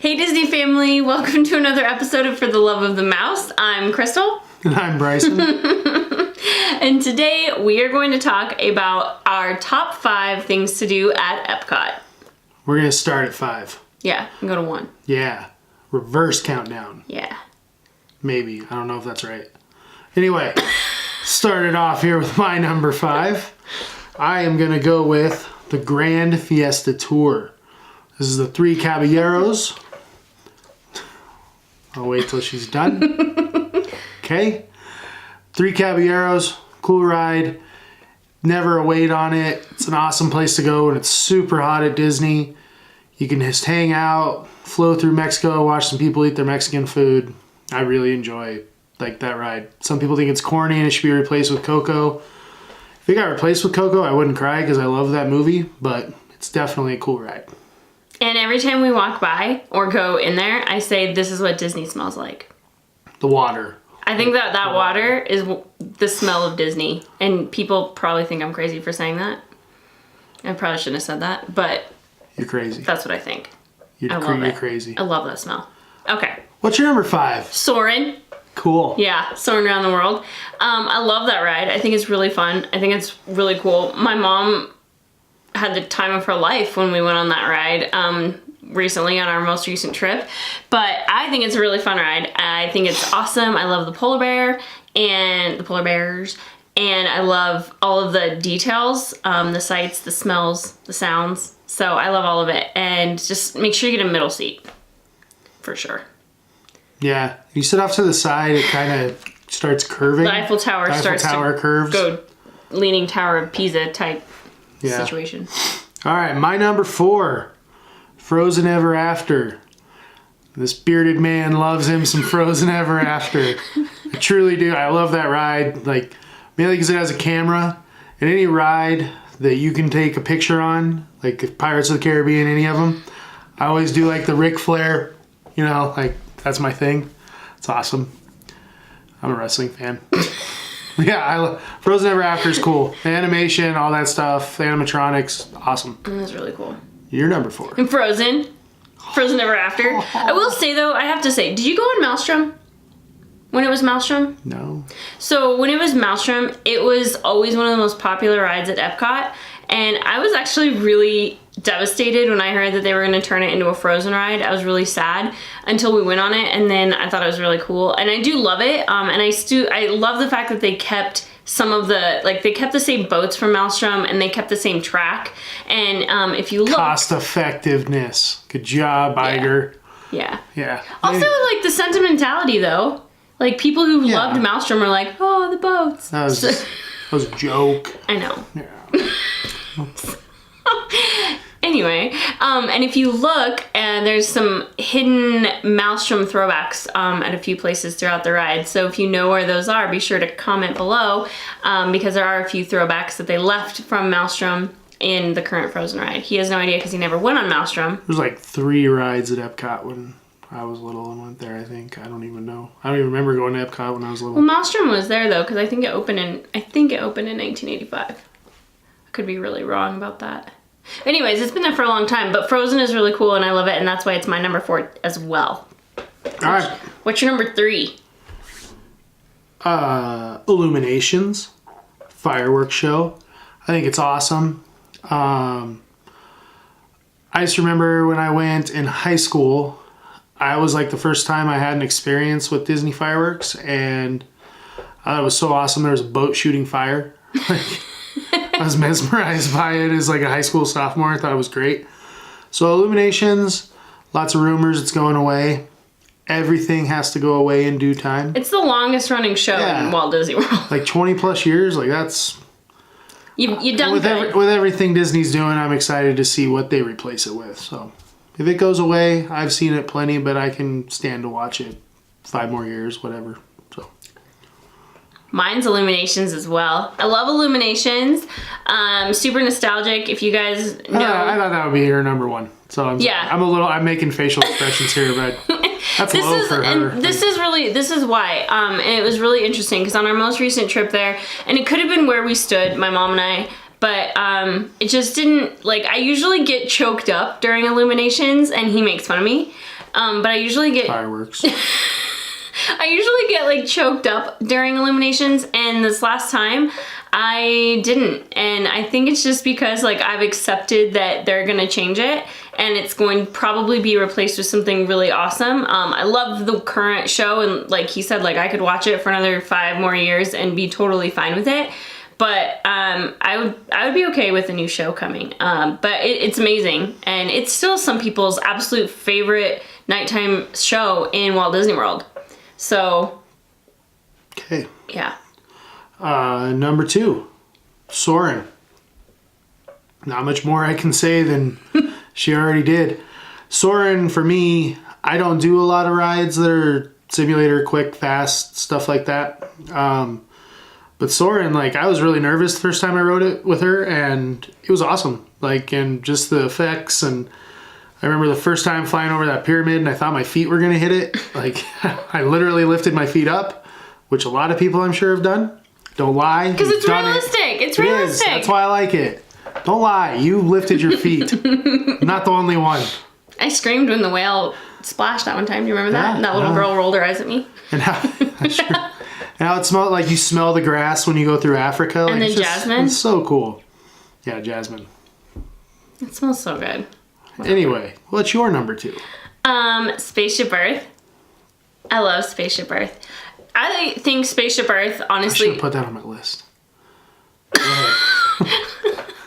Hey Disney family, welcome to another episode of For the Love of the Mouse. I'm Crystal. And I'm Bryson. And today we are going to talk about our top 5 things to do at Epcot. We're going to start at 5. Yeah, and go to 1. Yeah. Reverse countdown. Yeah. Maybe. I don't know if that's right. Anyway, started off here with my number 5. I am going to go with the Grand Fiesta Tour. This is the Three Caballeros. I'll wait till she's done. Okay. Three Caballeros, cool ride. Never a wait on it. It's an awesome place to go when it's super hot at Disney. You can just hang out, flow through Mexico, watch some people eat their Mexican food. I really enjoy that ride. Some people think it's corny and it should be replaced with Coco. If it got replaced with Coco, I wouldn't cry because I love that movie, but it's definitely a cool ride. And every time we walk by or go in there, I say, this is what Disney smells like. The water. I think that water is the smell of Disney. And people probably think I'm crazy for saying that. I probably shouldn't have said that, but... You're crazy. That's what I think. You're crazy. I love that smell. Okay. What's your number 5? Soarin'. Cool. Yeah, soaring around the world. I love that ride. I think it's really fun. I think it's really cool. My mom had the time of her life when we went on that ride recently on our most recent trip. But I think it's a really fun ride. I think it's awesome. I love the polar bear and the polar bears. And I love all of the details, the sights, the smells, the sounds. So I love all of it. And just make sure you get a middle seat. For sure. Yeah. You sit off to the side, it kind of starts curving. The Eiffel Tower starts to curves. Go Leaning Tower of Pisa type situation. All right, my number 4, Frozen Ever After. This bearded man loves him some Frozen Ever After. I truly do. I love that ride. Like, mainly because it has a camera. And any ride that you can take a picture on, like Pirates of the Caribbean, any of them, I always do like the Ric Flair. You know, like, that's my thing. It's awesome. I'm a wrestling fan. Yeah, Frozen Ever After is cool. The animation, all that stuff, the animatronics, awesome. That's really cool. You're number 4. And Frozen Ever After. I will say though, I have to say, did you go on Maelstrom? When it was Maelstrom? No. So when it was Maelstrom, it was always one of the most popular rides at Epcot. And I was actually really devastated when I heard that they were going to turn it into a Frozen ride. I was really sad until we went on it, and then I thought it was really cool. And I do love it, and I love the fact that they kept some of the, they kept the same boats from Maelstrom, and they kept the same track. And if you look... Cost effectiveness. Good job, Iger. Yeah. Yeah. Also, the sentimentality, though. Like, people who loved Maelstrom are like, oh, the boats. That was a joke. I know. Yeah. Anyway, and if you look, there's some hidden Maelstrom throwbacks at a few places throughout the ride. So if you know where those are, be sure to comment below because there are a few throwbacks that they left from Maelstrom in the current Frozen ride. He has no idea because he never went on Maelstrom. There's 3 rides at Epcot when I was little and went there, I think. I don't even know. I don't even remember going to Epcot when I was little. Well, Maelstrom was there though because I think it opened in 1985. Could be really wrong about that. Anyways, it's been there for a long time, but Frozen is really cool and I love it, and that's why it's my number 4 as well. All right. What's your number 3? Illuminations. Fireworks show. I think it's awesome. I just remember when I went in high school, I was the first time I had an experience with Disney fireworks, and I thought it was so awesome. There was a boat shooting fire. I was mesmerized by it as a high school sophomore. I thought it was great. So Illuminations, lots of rumors it's going away. Everything has to go away in due time. It's the longest running show in Walt Disney World. 20 plus years, that's... You done with everything Disney's doing, I'm excited to see what they replace it with. So if it goes away, I've seen it plenty, but I can stand to watch it 5 more years, whatever. So mine's Illuminations as well. I love Illuminations. Super nostalgic. If you guys know, I thought that would be your number 1. So I'm making facial expressions here, but that's low for her. And this is why. And it was really interesting because on our most recent trip there, and it could have been where we stood, my mom and I, but it just didn't, I usually get choked up during Illuminations, and he makes fun of me. But I usually get Fireworks. I usually get like choked up during Illuminations, and this last time I didn't. And I think it's just because like I've accepted that they're gonna change it and it's going to probably be replaced with something really awesome. I love the current show, and like he said, like I could watch it for another 5 more years and be totally fine with it. But I would be okay with a new show coming. But it's amazing, and it's still some people's absolute favorite nighttime show in Walt Disney World. So, Okay. yeah. Number 2, Soarin'. Not much more I can say than she already did. Soarin', for me, I don't do a lot of rides that are simulator, quick, fast, stuff like that. But Soarin', like, I was really nervous the first time I rode it with her, and it was awesome. Like, and just the effects, and I remember the first time flying over that pyramid and I thought my feet were going to hit it. Like, I literally lifted my feet up, which a lot of people I'm sure have done. Don't lie. Because it's realistic. It's realistic. That's why I like it. Don't lie. You lifted your feet. Not the only one. I screamed when the whale splashed that one time. Do you remember that? Yeah, And that little girl rolled her eyes at me. And how it smelled like you smell the grass when you go through Africa. Like, And then jasmine. It's so cool. Yeah, jasmine. It smells so good. Anyway, what's your number 2? Spaceship Earth. I love Spaceship Earth. I think Spaceship Earth, I honestly, should have put that on my list.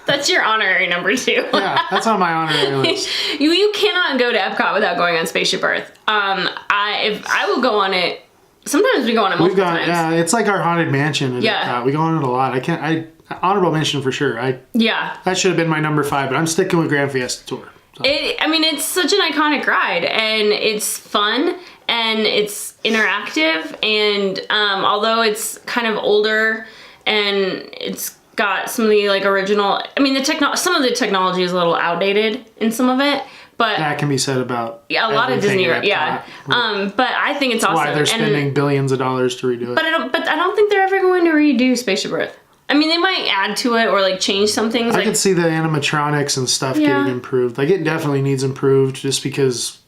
that's your honorary number 2. Yeah, that's on my honorary list. You cannot go to Epcot without going on Spaceship Earth. I will go on it. Sometimes we go on it multiple times. Yeah, it's like our haunted mansion. At Epcot. We go on it a lot. Honorable mention for sure. That should have been my number 5, but I'm sticking with Grand Fiesta Tour. So. It's such an iconic ride, and it's fun, and it's interactive, and although it's kind of older, and it's got some of the like original, some of the technology is a little outdated in some of it, but that can be said about a lot of Disney, yeah. But I think it's awesome. Why they're spending billions of dollars to redo it. But I don't think they're ever going to redo Spaceship Earth. I mean, they might add to it or like change some things. I could see the animatronics and stuff getting improved. Like, it definitely needs improved just because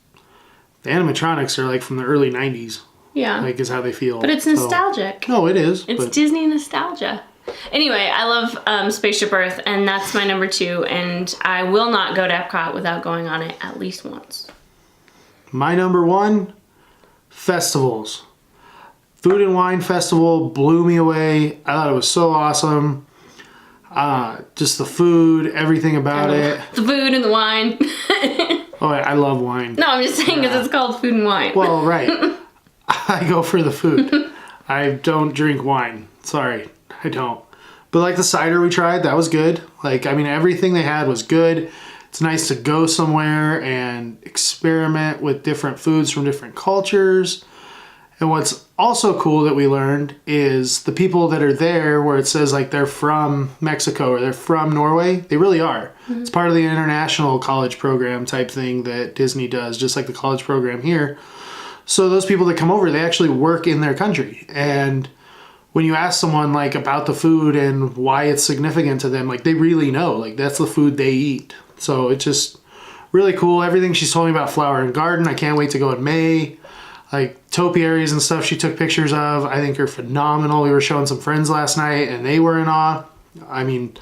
the animatronics are like from the early 90s. Yeah. Like, is how they feel. But it's nostalgic. No, it is. It's Disney nostalgia. Anyway, I love Spaceship Earth, and that's my number 2, and I will not go to Epcot without going on it at least once. My number 1, festivals. Food and Wine Festival blew me away. I thought it was so awesome. Just the food, everything about it. The food and the wine. Oh, I love wine. No, I'm just saying because it's called Food and Wine. Well, right. I go for the food. I don't drink wine. Sorry, I don't. But like the cider we tried, that was good. Like, I mean, everything they had was good. It's nice to go somewhere and experiment with different foods from different cultures. And what's also cool that we learned is the people that are there where it says like they're from Mexico or they're from Norway, they really are. Mm-hmm. It's part of the international college program type thing that Disney does, just like the college program here. So those people that come over, they actually work in their country. And when you ask someone like about the food and why it's significant to them, like they really know, like that's the food they eat. So it's just really cool. Everything she's told me about Flower and Garden, I can't wait to go in May. Like topiaries and stuff she took pictures of, I think are phenomenal. We were showing some friends last night and they were in awe. I mean,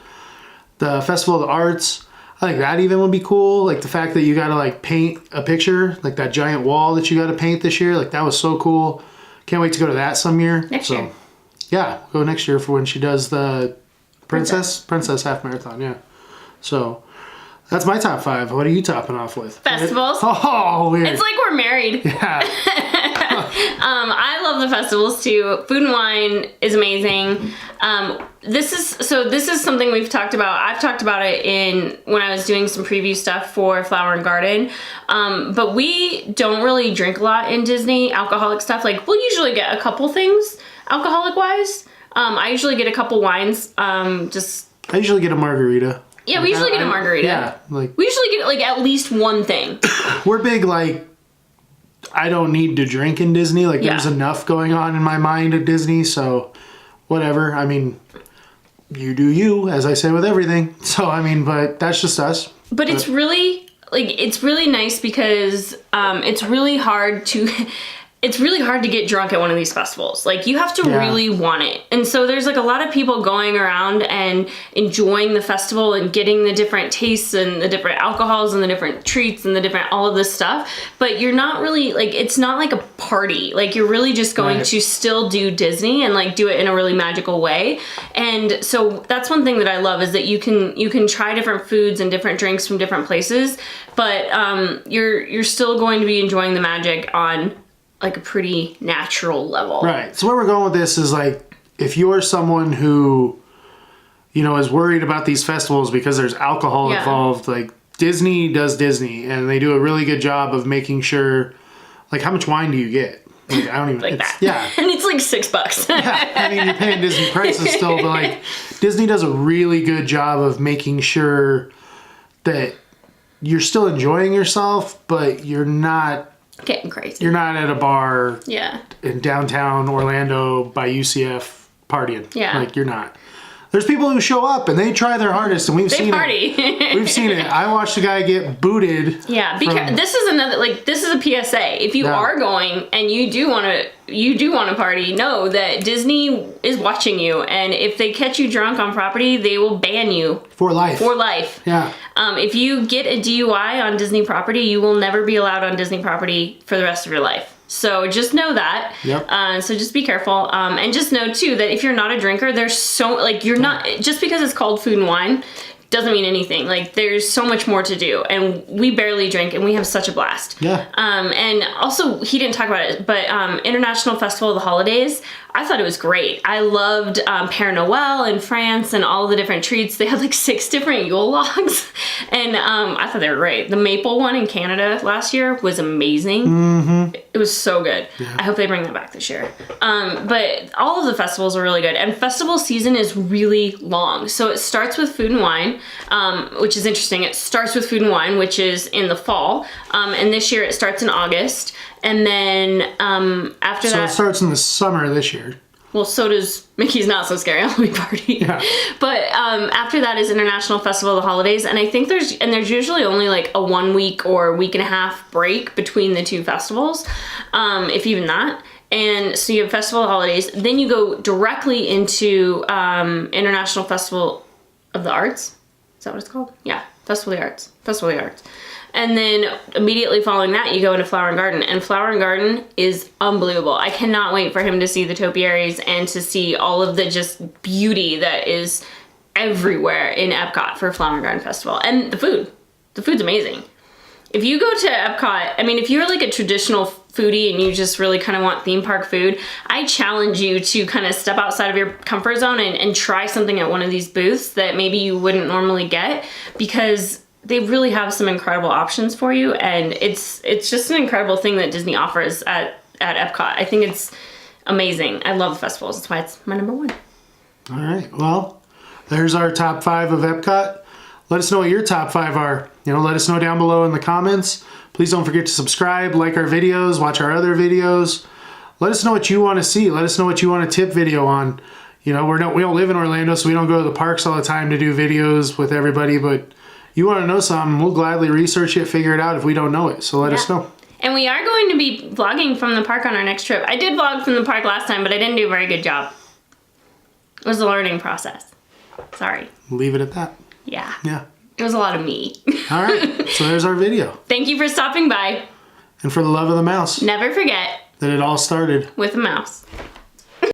the Festival of the Arts, I think that even would be cool. Like the fact that you got to like paint a picture, like that giant wall that you got to paint this year, like that was so cool. Can't wait to go to that some year. Next year. Yeah, go next year for when she does the Princess Half Marathon, yeah. So that's my top 5. What are you topping off with? Festivals. Oh, weird. It's like we're married. Yeah. I love the festivals too. Food and Wine is amazing. This is something we've talked about. I've talked about it when I was doing some preview stuff for Flower and Garden. But we don't really drink a lot in Disney, alcoholic stuff. Like we'll usually get a couple things alcoholic wise. I usually get a couple wines. I usually get a margarita. Yeah, we usually get a margarita. Yeah, like we usually get like at least one thing. We're big like I don't need to drink in Disney. Like there's enough going on in my mind at Disney, so whatever. I mean, you do you, as I say with everything. So I mean, but that's just us. But it's really like, it's really nice because it's really hard to it's really hard to get drunk at one of these festivals. Like, you have to really want it. And so there's like a lot of people going around and enjoying the festival and getting the different tastes and the different alcohols and the different treats and the different, all of this stuff. But you're not really, like, it's not like a party. Like, you're really just going to still do Disney and like do it in a really magical way. And so that's one thing that I love, is that you can try different foods and different drinks from different places, but you're still going to be enjoying the magic on like a pretty natural level. Right. So where we're going with this is, like, if you're someone who, you know, is worried about these festivals because there's alcohol involved, like, Disney does Disney, and they do a really good job of making sure, like, how much wine do you get? Like, I don't even like that. Yeah. And it's like $6. Yeah. I mean, you're paying Disney prices still, but like, Disney does a really good job of making sure that you're still enjoying yourself, but you're not getting crazy. You're not at a bar in downtown Orlando by UCF partying. Yeah. Like, you're not. There's people who show up and they try their hardest, and we've seen it. We've seen it. I watched a guy get booted. Yeah, because this is another, like, this is a PSA. If you are going and you do want to party, know that Disney is watching you, and if they catch you drunk on property, they will ban you for life. For life. Yeah. If you get a DUI on Disney property, you will never be allowed on Disney property for the rest of your life. So just know that. Yep. So just be careful. And just know too that if you're not a drinker, there's so, like, you're not, just because it's called Food and Wine doesn't mean anything. Like, there's so much more to do, and we barely drink, and we have such a blast. Yeah. And also, he didn't talk about it, but International Festival of the Holidays, I thought it was great. I loved Père Noël in France and all the different treats. They had like 6 different Yule logs, and I thought they were great. The maple one in Canada last year was amazing. Mm-hmm. It was so good. Yeah. I hope they bring that back this year. But all of the festivals are really good, and festival season is really long. So it starts with Food and Wine, which is interesting. It starts with Food and Wine, which is in the fall, and this year it starts in August. And then after that... So it starts in the summer this year. Well, so does Mickey's Not So Scary Halloween Party. Yeah. But after that is International Festival of the Holidays. And I think there's usually only like a 1 week or week and a half break between the two festivals, if even that. And so you have Festival of the Holidays. Then you go directly into International Festival of the Arts. Is that what it's called? Yeah. Festival of the Arts. Festival of the Arts. And then immediately following that, you go into Flower and Garden. And Flower and Garden is unbelievable. I cannot wait for him to see the topiaries and to see all of the just beauty that is everywhere in Epcot for Flower and Garden Festival. And the food. The food's amazing. If you go to Epcot, I mean, if you're like a traditional foodie and you just really kind of want theme park food, I challenge you to kind of step outside of your comfort zone and try something at one of these booths that maybe you wouldn't normally get, because they really have some incredible options for you, and it's just an incredible thing that Disney offers at Epcot. I think it's amazing. I love the festivals. That's why it's my number 1. All right. Well, there's our top 5 of Epcot. Let us know what your top 5 are. You know, let us know down below in the comments. Please don't forget to subscribe, like our videos, watch our other videos. Let us know what you want to see. Let us know what you want a tip video on. You know, we don't live in Orlando, so we don't go to the parks all the time to do videos with everybody, but you want to know something, we'll gladly research it, figure it out if we don't know it. So let us know. And we are going to be vlogging from the park on our next trip. I did vlog from the park last time, but I didn't do a very good job. It was a learning process. Sorry. Leave it at that. Yeah. Yeah. It was a lot of me. All right. So there's our video. Thank you for stopping by. And for the love of the mouse. Never forget that it all started with a mouse.